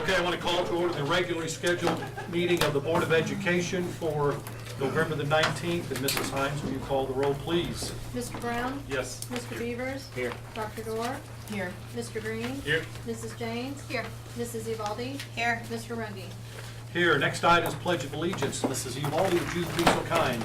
Okay, I want to call to order the regularly scheduled meeting of the Board of Education for November the 19th. And Mrs. Hines, will you call the roll, please? Mr. Brown? Yes. Mr. Beavers? Here. Dr. Dorr? Here. Mr. Green? Here. Mrs. James? Here. Mrs. Evaldi? Here. Mr. Rungy? Here. Next item is Pledge of Allegiance. Mrs. Evaldi, would you be so kind?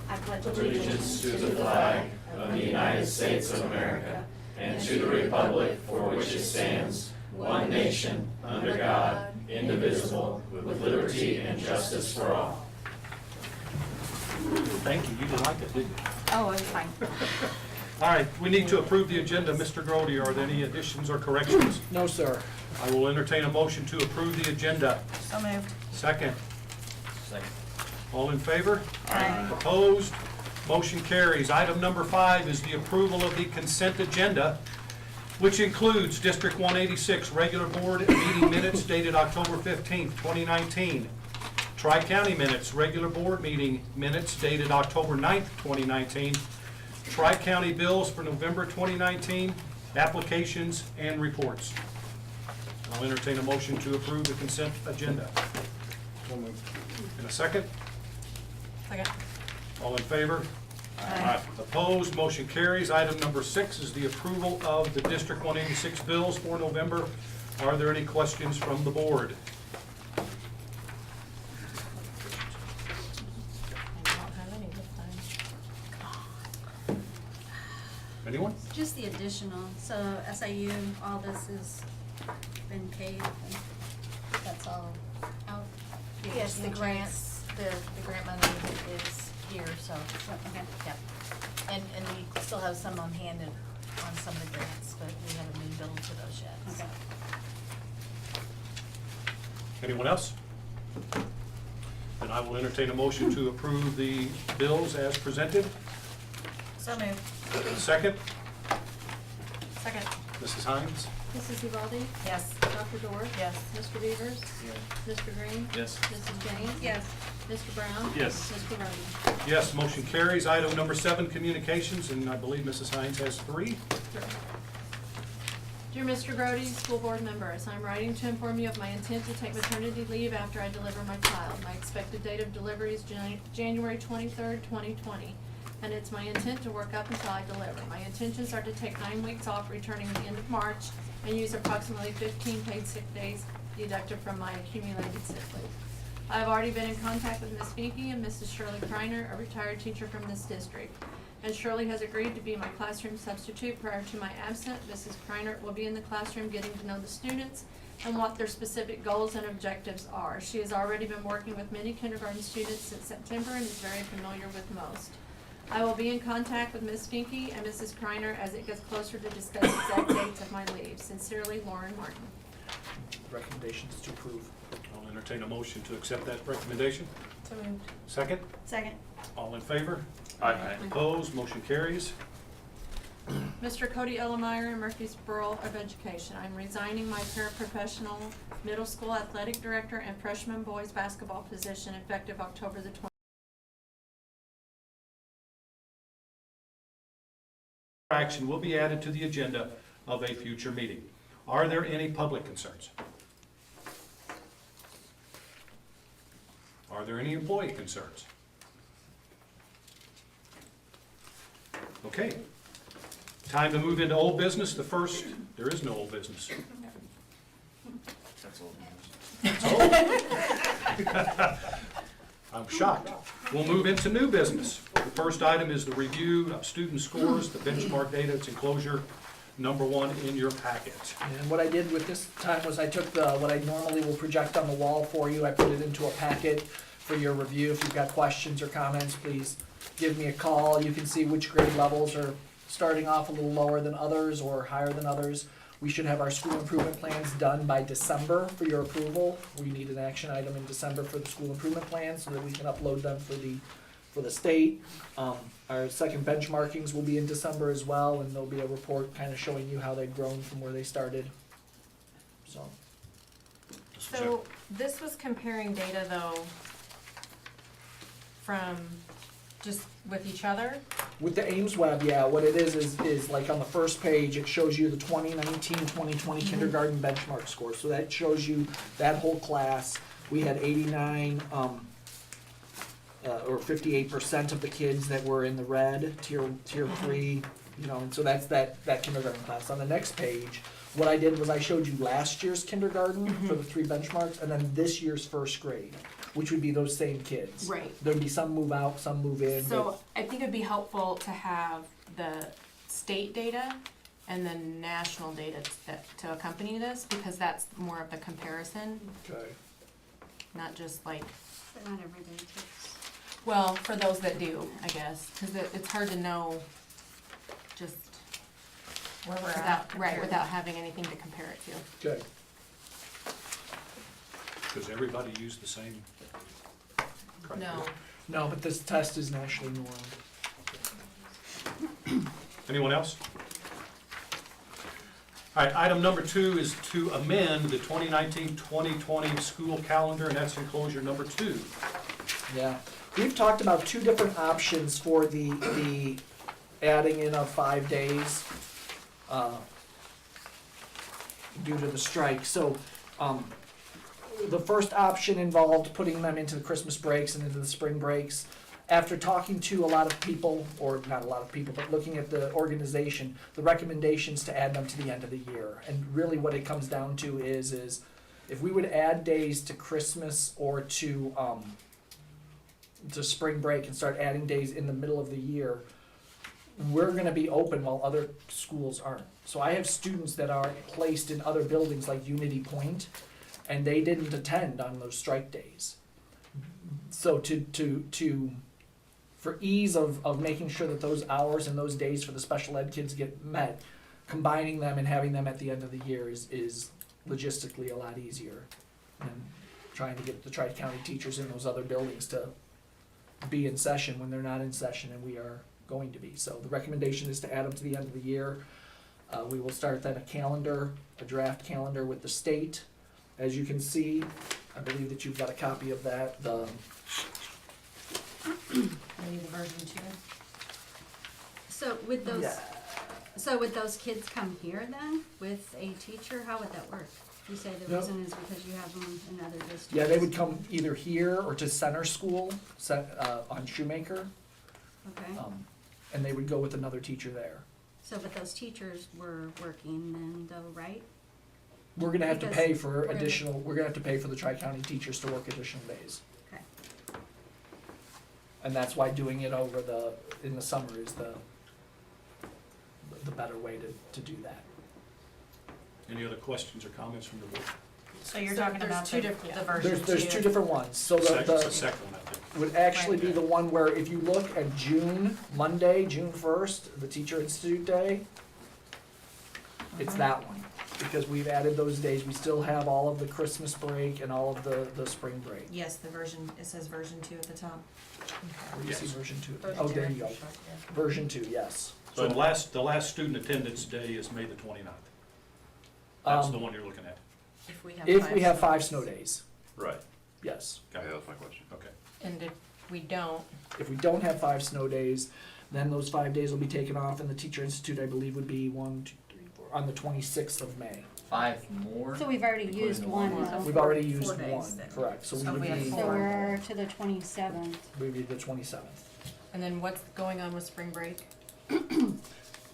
I pledge Allegiance to the flag of the United States of America and to the republic for which it stands, one nation, under God, indivisible, with liberty and justice for all. Thank you. You didn't like it, did you? Oh, it's fine. All right, we need to approve the agenda. Mr. Grody, are there any additions or corrections? No, sir. I will entertain a motion to approve the agenda. So moved. Second. Second. All in favor? Aye. Opposed? Motion carries. Item number 5 is the approval of the consent agenda, which includes District 186 regular board meeting minutes dated October 15th, 2019. Tri-County minutes, regular board meeting minutes dated October 9th, 2019. Tri-County bills for November 2019, applications and reports. I'll entertain a motion to approve the consent agenda. In a second? Second. All in favor? Aye. Opposed? Motion carries. Item number 6 is the approval of the District 186 bills for November. Are there any questions from the board? I don't have any this time. Anyone? Just the additional, so SIU, all this has been paid, and that's all out? Yes, the grants, the grant money is here, so, Okay. yeah. And we still have some on hand on some of the grants, but we haven't been billed to those yet. so. Okay. Anyone else? Then I will entertain a motion to approve the bills as presented. So moved. Second, Second. Mrs. Hines? Mrs. Evaldi? Yes. Dr. Dorr? Yes. Mr. Beavers? Mr. Green? Yes. Mrs. James? Yes. Mr. Brown? Yes. Mr. Rungy? Yes, motion carries. Item number 7, communications, and I believe Mrs. Hines has 3. Dear Mr. Grody, school board members, I'm writing to inform you of my intent to take maternity leave after I deliver my child. My expected date of delivery is January 23rd, 2020, and it's my intent to work up until I deliver. My intentions are to take 9 weeks off, returning the end of March, and use approximately 15 paid sick days deducted from my accumulated sick leave. I have already been in contact with Ms. Finke and Mrs. Shirley Kreiner, a retired teacher from this district, and Shirley has agreed to be my classroom substitute prior to my absence. Mrs. Kreiner will be in the classroom getting to know the students and what their specific goals and objectives are. She has already been working with many kindergarten students since September and is very familiar with most. I will be in contact with Ms. Finke and Mrs. Kreiner as it gets closer to discuss exact dates of my leave. Sincerely, Lauren Martin. Recommendations to approve. I'll entertain a motion to accept that recommendation. So moved. Second, Second. all in favor? Aye. Opposed? Motion carries. Mr. Cody Ellemeyer in Murphysboro of Education. I'm resigning my paraprofessional middle school athletic director and freshman boys basketball position effective October the 20th. Action will be added to the agenda of a future meeting. Are there any public concerns? Are there any employee concerns? Okay. Time to move into old business. The first, there is no old business. That's old news. I'm shocked. We'll move into new business. The first item is the review of student scores, the benchmark data. It's enclosure number 1 in your packet. And what I did with this time was I took what I normally will project on the wall for you, I put it into a packet for your review. If you've got questions or comments, please give me a call. You can see which grade levels are starting off a little lower than others or higher than others. We should have our school improvement plans done by December for your approval. We need an action item in December for the school improvement plans so that we can upload them for the state. Our second benchmarkings will be in December as well, and there'll be a report kind of showing you how they've grown from where they started. So this was comparing data though from just with each other? With the Ames Web, yeah, what it is like on the first page, it shows you the 2019-2020 kindergarten benchmark score. So that shows you that whole class. We had 89, or 58% of the kids that were in the red, tier 3, you know, and so that's that kindergarten class. On the next page, what I did was I showed you last year's kindergarten for the 3 benchmarks, and then this year's first grade, which would be those same kids. Right. There'd be some move out, some move in. So I think it'd be helpful to have the state data and the national data to accompany this, because that's more of the comparison, Okay. not just like, But not everybody takes. well, for those that do, I guess, because it's hard to know just Where we're without, at. right, without having anything to compare it to. Okay. Does everybody use the same criteria? No. No, but this test is nationally normed. Anyone else? All right, item number 2 is to amend the 2019-2020 school calendar, and that's enclosure number 2. Yeah. We've talked about 2 different options for the adding in of 5 days due to the strike. So the first option involved putting them into the Christmas breaks and into the spring breaks. After talking to a lot of people, or not a lot of people, but looking at the organization, the recommendations to add them to the end of the year. And really what it comes down to is if we would add days to Christmas or to spring break and start adding days in the middle of the year, we're gonna be open while other schools aren't. So I have students that are placed in other buildings like Unity Point, and they didn't attend on those strike days. So for ease of making sure that those hours and those days for the special ed kids get met, combining them and having them at the end of the year is logistically a lot easier than trying to get the Tri-County teachers in those other buildings to be in session when they're not in session, and we are going to be. So the recommendation is to add them to the end of the year. We will start then a draft calendar with the state. As you can see, I believe that you've got a copy of that. Maybe the version 2. So would those, Yeah. so would those kids come here then with a teacher? How would that work? You say the No. reason is because you have them in other districts? Yeah, they would come either here or to Center School on Shoemaker, Okay, and they would go with another teacher there. so but those teachers were working then though, right? We're gonna have to Because pay for we're gonna- additional, we're gonna have to pay for the Tri-County teachers to work additional days. Okay. And that's why doing it in the summer is the better way to do that. Any other questions or comments from the board? So you're So talking there's about two the different- version 2. There's 2 different ones, so It's the the second one, I think. would actually be the one where if you look at Monday, June 1st, the Teacher Institute Day, it's that one, because we've added those days. We still have all of the Christmas break and all of the spring break. Yes, the version, it says version 2 at the top. Where do you see Yes. version 2? Version Oh, 2. there you go. Version 2, yes. So the last student attendance day is May the 29th. That's the one you're looking at. If we have 5 snow days, Right. yes. Okay. Yeah, that's my question. Okay. And if we don't, If we don't have 5 snow days, then those 5 days will be taken off, and the Teacher Institute, I believe, would be 1, 2, 3, 4, on the 26th of May. 5 more? So we've already Including used the one, one though. We've already used 4 days one, then. correct, so we So would we have be, So 4. we're to the 27th. we'd be the 27th. and then what's going on with spring break?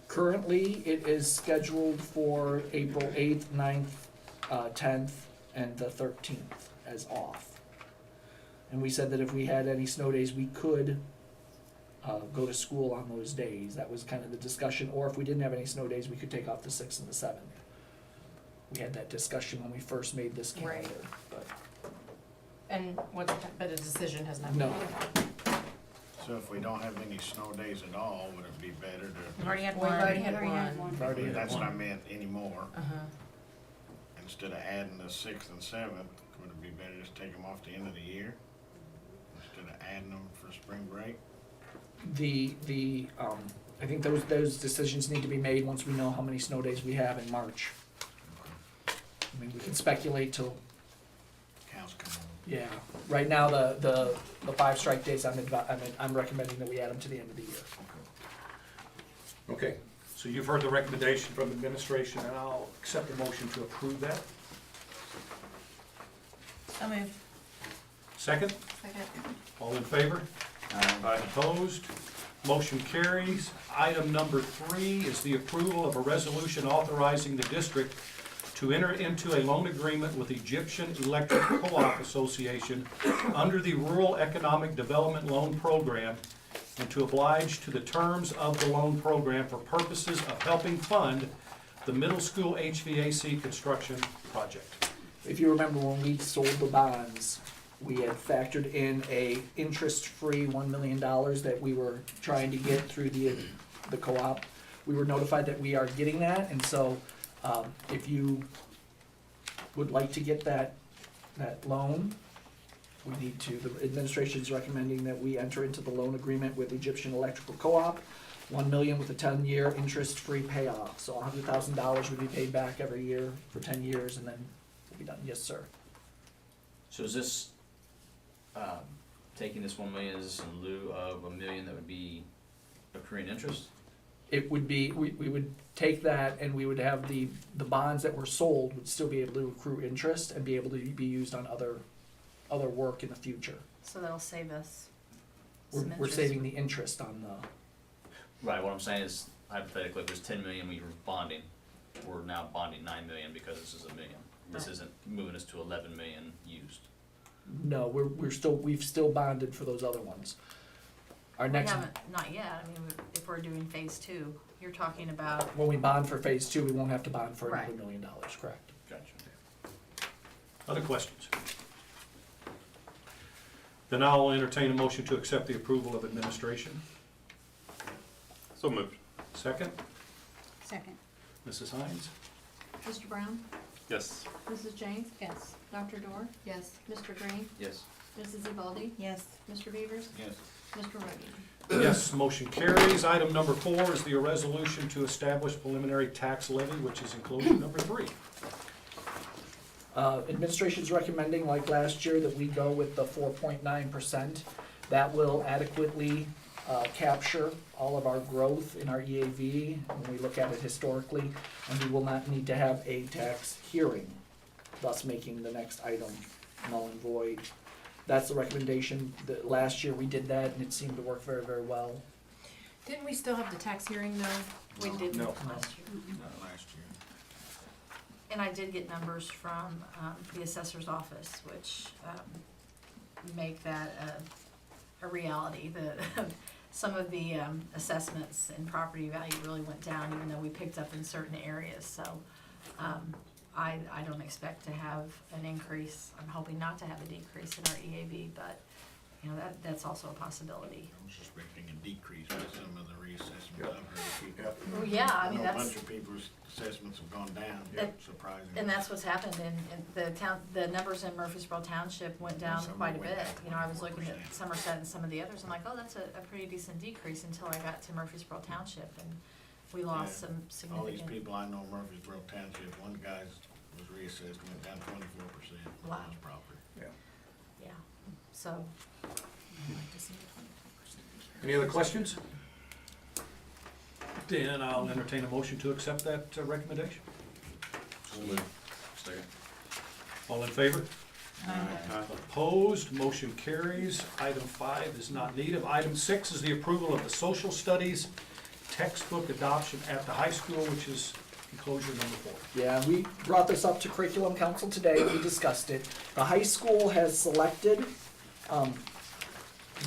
Currently, it is scheduled for April 8th, 9th, 10th, and the 13th as off. And we said that if we had any snow days, we could go to school on those days. That was kind of the discussion. Or if we didn't have any snow days, we could take off the 6th and the 7th. We had that discussion when we first made this Right. calendar, but And but a decision has not been no. made. So if we don't have any snow days at all, would it be better We've already had We've one. already had Already had one. We've already had That's what one. I meant anymore. Uh-huh. Instead of adding the 6th and 7th, would it be better just take them off the end of the year? Instead of adding them for spring break? I think those decisions need to be made once we know how many snow days we have in March. I mean, we can speculate till, Cows come home. yeah, right now, the 5 strike days, I'm recommending that we add them to the end of the year. Okay, so you've heard the recommendation from administration, and I'll accept the motion to approve that. So moved. Second, Second. all in favor? Opposed? Motion carries. Item number 3 is the approval of a resolution authorizing the district to enter into a loan agreement with Egyptian Electric Co-op Association under the Rural Economic Development Loan Program and to oblige to the terms of the loan program for purposes of helping fund the middle school HVAC construction project. If you remember when we sold the bonds, we had factored in a interest-free $1 million that we were trying to get through the co-op. We were notified that we are getting that, and so, if you would like to get that loan, we need to, the administration is recommending that we enter into the loan agreement with Egyptian Electrical Co-op, $1 million with a 10-year interest-free payoff. So $100,000 would be paid back every year for 10 years, and then we'll be done. Yes, sir. So is this, taking this 1 million, is this in lieu of $1 million that would be accruing interest? It would be, we would take that and we would have the bonds that were sold would still be able to accrue interest and be able to be used on other work in the future. So that'll save us some interest. We're saving the interest on the, Right, what I'm saying is hypothetically, if there's 10 million we were bonding, we're now bonding 9 million because this is $1 million. This Right. isn't moving us to 11 million used. no, we've still bonded for those other ones. Our We next, haven't, not yet, I mean, if we're doing phase 2, you're talking about, when we bond for phase 2, we won't have to bond for another Right. $1 million, correct? Gotcha. Other questions? Then I'll entertain a motion to accept the approval of administration. So moved. Second, Second. Mrs. Hines? Mr. Brown? Yes. Mrs. James? Yes. Dr. Dorr? Yes. Mr. Green? Yes. Mrs. Evaldi? Yes. Mr. Beavers? Yes. Mr. Rungy? Yes, motion carries. Item number 4 is the resolution to establish preliminary tax levy, which is enclosure number 3. Administration's recommending, like last year, that we go with the 4.9%. That will adequately capture all of our growth in our EAV when we look at it historically, and we will not need to have a tax hearing, thus making the next item null and void. That's the recommendation. Last year we did that, and it seemed to work very, very well. Didn't we still have the tax hearing though? we did No. last year. Not last year. And I did get numbers from the assessor's office, which make that a reality. Some of the assessments and property value really went down, even though we picked up in certain areas. So I don't expect to have an increase. I'm hoping not to have a decrease in our EAV, but you know that's also a possibility. I was expecting a decrease with some of the reassessments. I've heard people. Well, yeah, I mean, know that's- a bunch of people's assessments have gone down, That- surprisingly. And that's what's happened in the town, the numbers in Murphysboro Township went down Some quite a went bit. down You know, I was looking 24%. at Somerset and some of the others, I'm like, oh, that's a pretty decent decrease until I got to Murphysboro Township and we lost Yeah. some All these significant. people I know in Murphysboro Township, one guy's was reassessed, went down 24% Wow. on his property. Yeah, so, Any other questions? Then I'll entertain a motion to accept that recommendation. So moved. Second. All in favor? Opposed, motion carries. Item 5 is not needed. Item 6 is the approval of the social studies textbook adoption at the high school, which is enclosure number 4. Yeah, we brought this up to curriculum council today, we discussed it. The high school has selected,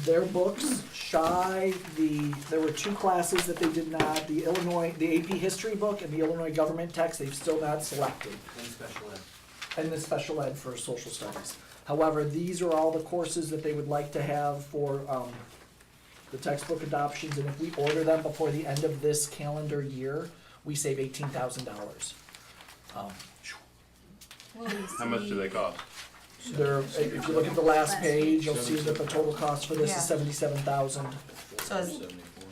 their books, there were 2 classes that they did not, the AP history book and the Illinois government text, they've still not selected. And special ed. And the special ed for social studies. However, these are all the courses that they would like to have for, the textbook adoptions, and if we order them before the end of this calendar year, we save $18,000. How much do they cost? There, if you look at the last page, you'll see that the total cost for this Yeah. is $77,000. So is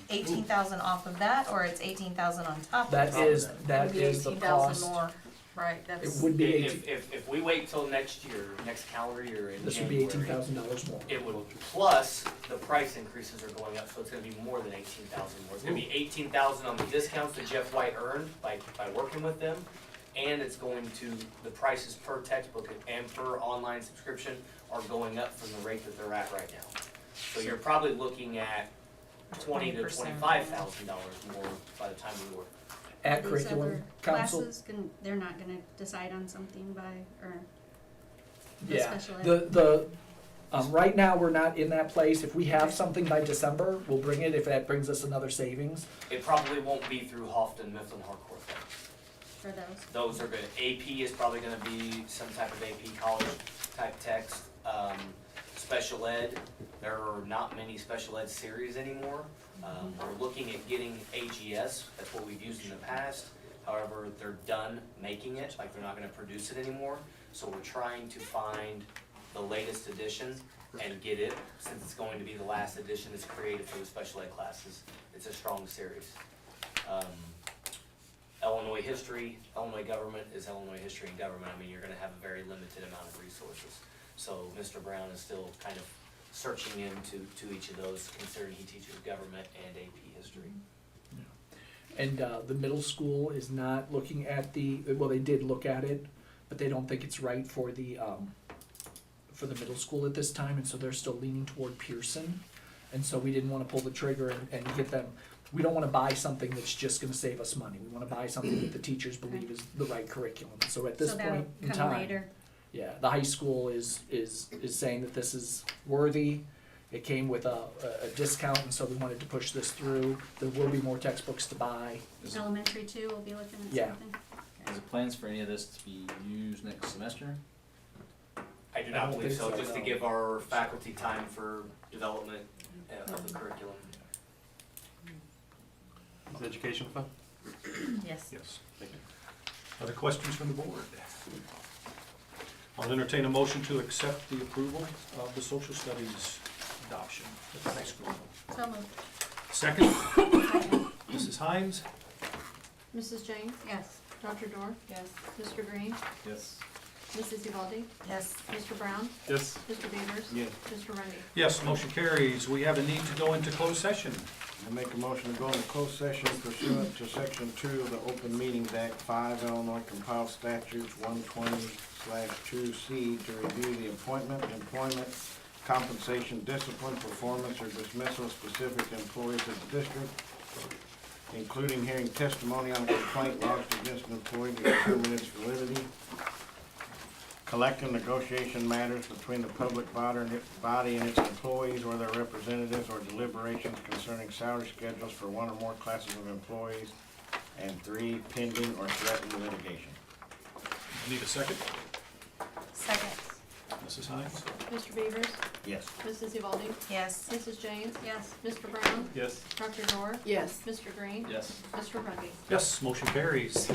18,000 off of that, or it's 18,000 on top of That that? is, it would that be is the 18,000 cost. more. Right, It that's, would be 18, If we wait till next year, next calendar year in this would be January, $18,000 more. it would, plus the price increases are going up, so it's gonna be more than 18,000 more. It's gonna be 18,000 on the discounts that Jeff White earned by working with them, and it's going to, the prices per textbook and per online subscription are going up from the rate that they're at right now. So you're probably looking at $20,000 to 20%, $25,000 more by the time we work. At These curriculum other council, Classes, they're not gonna decide on something or the yeah, special ed? right now, we're not in that place. If we have something by December, we'll bring it, if that brings us another savings. It probably won't be through Houghton, Mifflin, Harcourt though. For those? Those are good. AP is probably gonna be some type of AP college type text. Special ed, there are not many special ed series anymore. We're looking at getting AGS, that's what we've used in the past. However, they're done making it, like they're not gonna produce it anymore. So we're trying to find the latest edition and get it, since it's going to be the last edition that's created for the special ed classes. It's a strong series. Illinois history, Illinois government is Illinois history and government. I mean, you're gonna have a very limited amount of resources. So Mr. Brown is still kind of searching into each of those, considering he teaches government and AP history. And the middle school is not looking at well, they did look at it, but they don't think it's right for the middle school at this time, and so they're still leaning toward Pearson. And so we didn't wanna pull the trigger and get them, we don't wanna buy something that's just gonna save us money. We wanna buy something that the teachers believe is the right curriculum. So at this So that'll point in come time, later. yeah, the high school is saying that this is worthy. It came with a discount, and so we wanted to push this through. There will be more textbooks to buy. Elementary too, we'll be looking at Yeah. something? Is there plans for any of this to be used next semester? I do I not don't believe think so, so, just to no. give our faculty time for development of the curriculum. Is the education fund? Yes. Yes. Other questions from the board? I'll entertain a motion to accept the approval of the social studies adoption at the high school. So moved. Second, Mrs. Hines? Mrs. James? Yes. Dr. Dorr? Yes. Mr. Green? Yes. Mrs. Evaldi? Yes. Mr. Brown? Yes. Mr. Beavers? Yes. Mr. Rungy? Yes, motion carries. We have a need to go into closed session. I make a motion to go into closed session pursuant to section 2 of the Open Meetings Act 5 Illinois compiled statutes 120/2C to review the appointment, employment, compensation, discipline, performance, or dismissal of specific employees of the district, including hearing testimony on a complaint lodged against an employee to determine its validity, collecting negotiation matters between the public body and its employees or their representatives, or deliberations concerning salary schedules for one or more classes of employees, and 3, pending or threatened litigation. Need a second? Second. Mrs. Hines? Mr. Beavers? Yes. Mrs. Evaldi? Yes. Mrs. James? Yes. Mr. Brown? Yes. Dr. Dorr? Yes. Mr. Green? Yes. Mr. Rungy? Yes, motion carries.